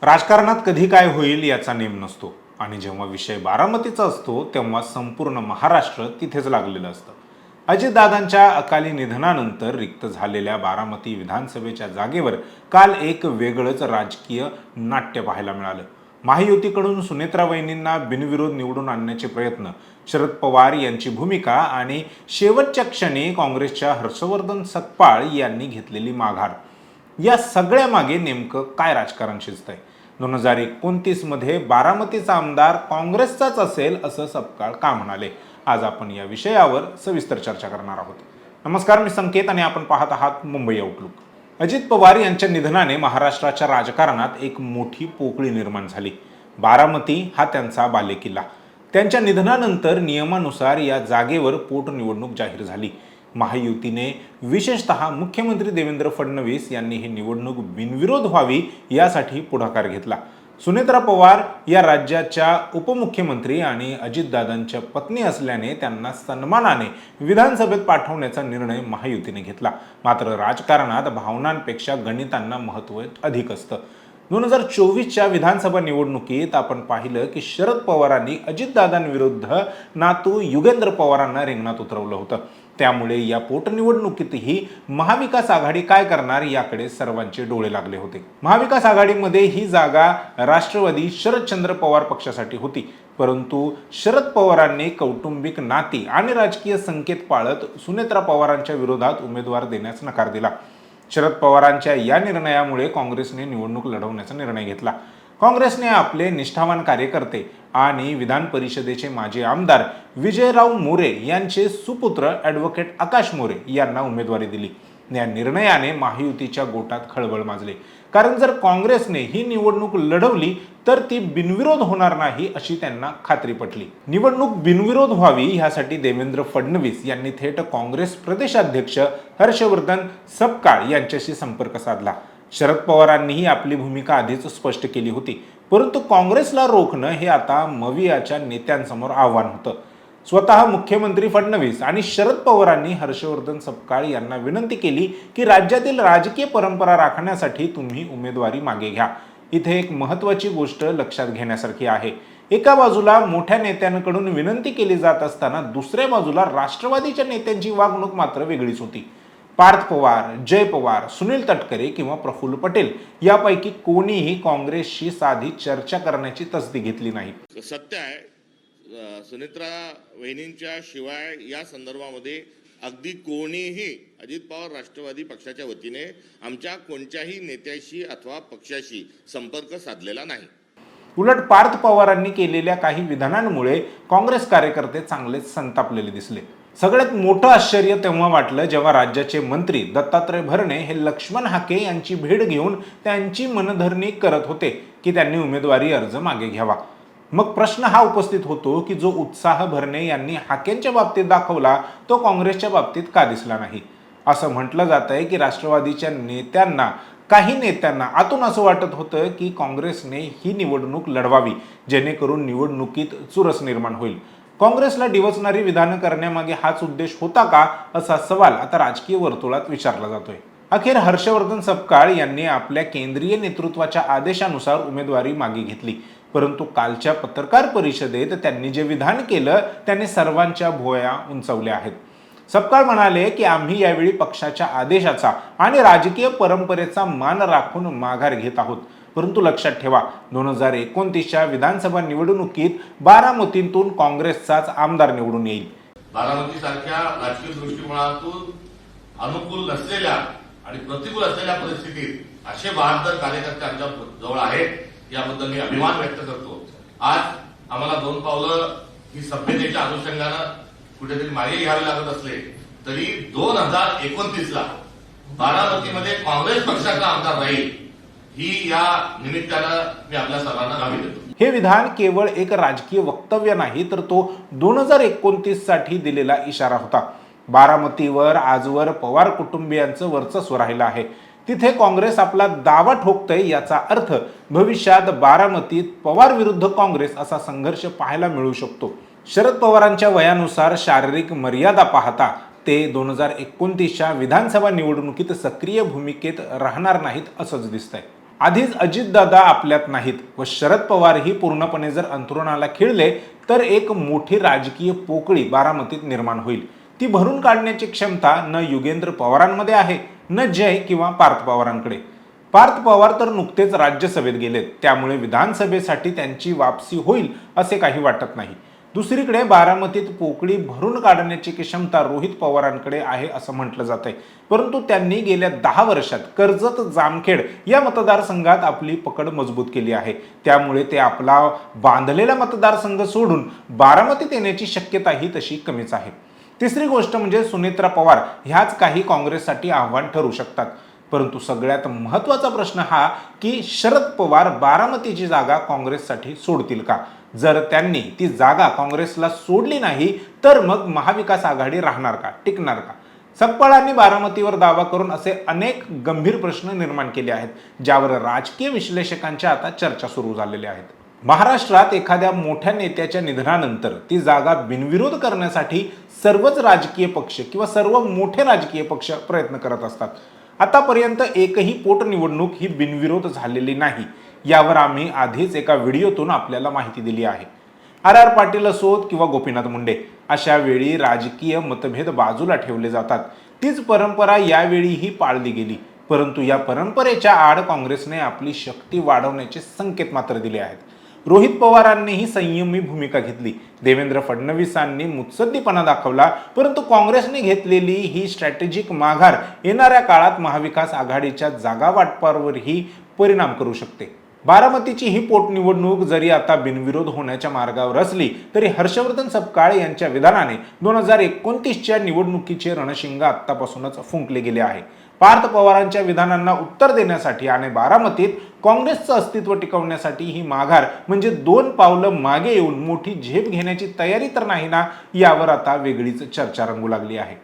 राजकारणात कधी काय होईल याचा नेम नसतो आणि जेव्हा विषय बारामतीचा असतो तेव्हा संपूर्ण महाराष्ट्र तिथेच लागलेलं असतं. अजितदादांच्या अकाली निधनानंतर रिक्त झालेल्या बारामती विधानसभेच्या जागेवर काल एक वेगळंच राजकीय नाट्य पाहायला मिळालं. महायुतीकडून सुनेत्रा वहिनींना बिनविरोध निवडून आणण्याचे प्रयत्न, शरद पवार यांची भूमिका आणि शेवटच्या क्षणी काँग्रेसच्या हर्षवर्धन सकपाळ यांनी घेतलेली माघार, या सगळ्या मागे नेमकं काय राजकारण शिजतंय? 2029 मध्ये बारामतीचा आमदार काँग्रेसचाच असेल असं सपकाळ का म्हणाले? आज आपण या विषयावर सविस्तर चर्चा करणार आहोत. नमस्कार, मी संकेत आणि आपण पाहत आहात मुंबई आउटलुक. अजित पवार यांच्या निधनाने महाराष्ट्राच्या राजकारणात एक मोठी पोकळी निर्माण झाली. बारामती हा त्यांचा बालेकिल्ला. त्यांच्या निधनानंतर नियमानुसार या जागेवर पोटनिवडणूक जाहीर झाली. महायुतीने विशेषतः मुख्यमंत्री देवेंद्र फडणवीस यांनी ही निवडणूक बिनविरोध व्हावी यासाठी पुढाकार घेतला. सुनेत्रा पवार या राज्याच्या उपमुख्यमंत्री आणि अजितदादांच्या पत्नी असल्याने त्यांना सन्मानाने विधानसभेत पाठवण्याचा निर्णय महायुतीने घेतला. मात्र राजकारणात भावनांपेक्षा गणितांना महत्त्व अधिक असतं. 2024च्या विधानसभा निवडणुकीत आपण पाहिलं की शरद पवारांनी अजितदादांविरुद्ध नातू युगेंद्र पवारांना रिंगणात उतरवलं होतं. त्यामुळे या पोटनिवडणुकीतही महाविकास आघाडी काय करणार याकडे सर्वांचे डोळे लागले होते. महाविकास आघाडीमध्ये ही जागा राष्ट्रवादी शरदचंद्र पवार पक्षासाठी होती, परंतु शरद पवारांनी कौटुंबिक नाती आणि राजकीय संकेत पाळत सुनेत्रा पवारांच्या विरोधात उमेदवार देण्यास नकार दिला. शरद पवारांच्या या निर्णयामुळे काँग्रेसने निवडणूक लढवण्याचा निर्णय घेतला. काँग्रेसने आपले निष्ठावान कार्यकर्ते आणि विधान परिषदेचे माजी आमदार विजयराव मोरे यांचे सुपुत्र ॲडव्होकेट आकाश मोरे यांना उमेदवारी दिली. या निर्णयाने महायुतीच्या गोटात खळबळ माजली, कारण जर काँग्रेसने ही निवडणूक लढवली तर ती बिनविरोध होणार नाही अशी त्यांना खात्री पटली. निवडणूक बिनविरोध व्हावी यासाठी देवेंद्र फडणवीस यांनी थेट काँग्रेस प्रदेशाध्यक्ष हर्षवर्धन सकपाळ यांच्याशी संपर्क साधला. शरद पवारांनीही आपली भूमिका आधीच स्पष्ट केली होती, परंतु काँग्रेसला रोखणं हे आता मवियाच्या नेत्यांसमोर आव्हान होतं. स्वतः मुख्यमंत्री फडणवीस आणि शरद पवारांनी हर्षवर्धन सकपाळ यांना विनंती केली की राज्यातील राजकीय परंपरा राखण्यासाठी तुम्ही उमेदवारी मागे घ्या. इथे एक महत्त्वाची गोष्ट लक्षात घेण्यासारखी आहे. एका बाजूला मोठ्या नेत्यांकडून विनंती केली जात असताना दुसऱ्या बाजूला राष्ट्रवादीच्या नेत्यांची वागणूक मात्र वेगळीच होती. पार्थ पवार, जय पवार, सुनील तटकरे किंवा प्रफुल्ल पटेल यापैकी कोणीही काँग्रेसशी साधी चर्चा करण्याची तसदी घेतली नाही. सत्य आहे, सुनेत्रा वहिनींच्या शिवाय या संदर्भामध्ये अगदी कोणीही अजित पवार राष्ट्रवादी पक्षाच्या वतीने आमच्या कोणत्याही नेत्याशी अथवा पक्षाशी संपर्क साधलेला नाही. उलट पार्थ पवारांनी केलेल्या काही विधानांमुळे काँग्रेस कार्यकर्ते चांगलेच संतापलेले दिसले. सगळ्यात मोठं आश्चर्य तेव्हा वाटलं जेव्हा राज्याचे मंत्री दत्तात्रय भरणे हे लक्ष्मण हाके यांची भेट घेऊन त्यांची मनधरणी करत होते की त्यांनी उमेदवारी अर्ज मागे घ्यावा. मग प्रश्न हा उपस्थित होतो की जो उत्साह भरणे यांनी हाकेंच्या बाबतीत दाखवला तो काँग्रेसच्या बाबतीत का दिसला नाही? असं म्हटलं जात आहे की राष्ट्रवादीच्या नेत्यांना, काही नेत्यांना आतून असं वाटत होतं की काँग्रेसने ही निवडणूक लढवावी जेणेकरून निवडणुकीत चुरस निर्माण होईल. काँग्रेसला डिवचणारी विधानं करण्यामागे हाच उद्देश होता का, असा सवाल आता राजकीय वर्तुळात विचारला जातोय. अखेर हर्षवर्धन सकपाळ यांनी आपल्या केंद्रीय नेतृत्वाच्या आदेशानुसार उमेदवारी मागे घेतली, परंतु कालच्या पत्रकार परिषदेत त्यांनी जे विधान केलं त्याने सर्वांच्या भुवया उंचावल्या आहेत. सकपाळ म्हणाले की आम्ही यावेळी पक्षाच्या आदेशाचा आणि राजकीय परंपरेचा मान राखून माघार घेत आहोत, परंतु लक्षात ठेवा 2029च्या विधानसभा निवडणुकीत बारामतीतून काँग्रेसचाच आमदार निवडून येईल. बारामती सारख्या राजकीय दृष्टिकोनातून अनुकूल नसलेल्या आणि प्रतिकूल असलेल्या परिस्थितीत असे 72 कार्यकर्ते आमच्या जवळ आहेत, याबद्दल मी अभिमान व्यक्त करतो. आज आम्हाला 2 पावलं ही सभ्यतेच्या अनुषंगानं कुठेतरी मागे घ्यावे लागत असले तरी 2029ला बारामतीमध्ये काँग्रेस पक्षाचा आमदार राहील ही या निमित्तानं मी आपल्या सर्वांना हमी देतो. हे विधान केवळ एक राजकीय वक्तव्य नाही, तर तो 2029 साठी दिलेला इशारा होता. बारामतीवर आजवर पवार कुटुंबियांचं वर्चस्व राहिलं आहे. तिथे काँग्रेस आपला दावा ठोकतंय, याचा अर्थ भविष्यात बारामतीत पवार विरुद्ध काँग्रेस असा संघर्ष पाहायला मिळू शकतो. शरद पवारांच्या वयानुसार शारीरिक मर्यादा पाहता ते 2029च्या विधानसभा निवडणुकीत सक्रिय भूमिकेत राहणार नाहीत असंच दिसतंय. आधीच अजितदादा आपल्यात नाहीत व शरद पवारही पूर्णपणे जर अंथरुणाला खिळले तर एक मोठी राजकीय पोकळी बारामतीत निर्माण होईल. ती भरून काढण्याची क्षमता न युगेंद्र पवारांमध्ये आहे न जय किंवा पार्थ पवारांकडे. पार्थ पवार तर नुकतेच राज्यसभेत गेलेत, त्यामुळे विधानसभेसाठी त्यांची वापसी होईल असे काही वाटत नाही. दुसरीकडे बारामतीत पोकळी भरून काढण्याची क्षमता रोहित पवारांकडे आहे असं म्हटलं जात आहे, परंतु त्यांनी गेल्या 10 वर्षात कर्जत जामखेड या मतदारसंघात आपली पकड मजबूत केली आहे. त्यामुळे ते आपला बांधलेला मतदारसंघ सोडून बारामतीत येण्याची शक्यताही तशी कमीच आहे. तिसरी गोष्ट म्हणजे सुनेत्रा पवार ह्याच काही काँग्रेससाठी आव्हान ठरू शकतात. परंतु सगळ्यात महत्त्वाचा प्रश्न हा की शरद पवार बारामतीची जागा काँग्रेससाठी सोडतील का? जर त्यांनी ती जागा काँग्रेसला सोडली नाही तर मग महाविकास आघाडी राहणार का, टिकणार का? सकपाळांनी बारामतीवर दावा करून असे अनेक गंभीर प्रश्न निर्माण केले आहेत, ज्यावर राजकीय विश्लेषकांच्या आता चर्चा सुरू झालेल्या आहेत. महाराष्ट्रात एखाद्या मोठ्या नेत्याच्या निधनानंतर ती जागा बिनविरोध करण्यासाठी सर्वच राजकीय पक्ष किंवा सर्व मोठे राजकीय पक्ष प्रयत्न करत असतात. आतापर्यंत एकही पोटनिवडणूक ही बिनविरोध झालेली नाही. यावर आम्ही आधीच एका व्हिडिओतून आपल्याला माहिती दिली आहे. आर पाटील असोत किंवा गोपीनाथ मुंडे, अशा वेळी राजकीय मतभेद बाजूला ठेवले जातात. तीच परंपरा यावेळीही पाळली गेली, परंतु या परंपरेच्या आड काँग्रेसने आपली शक्ती वाढवण्याचे संकेत मात्र दिले आहेत. रोहित पवारांनीही संयमी भूमिका घेतली, देवेंद्र फडणवीसांनी मुत्सद्दीपणा दाखवला, परंतु काँग्रेसने घेतलेली ही स्ट्रॅटेजिक माघार येणाऱ्या काळात महाविकास आघाडीच्या जागा वाटपावरही परिणाम करू शकते. बारामतीची ही पोटनिवडणूक जरी आता बिनविरोध होण्याच्या मार्गावर असली तरी हर्षवर्धन सपकाळ यांच्या विधानाने 2029च्या निवडणुकीचे रणशिंग आत्तापासूनच फुंकले गेले आहे. पार्थ पवारांच्या विधानांना उत्तर देण्यासाठी आणि बारामतीत काँग्रेसचं अस्तित्व टिकवण्यासाठी ही माघार म्हणजे 2 पावलं मागे येऊन मोठी झेप घेण्याची तयारी तर नाही ना, यावर आता वेगळीच चर्चा रंगू लागली आहे.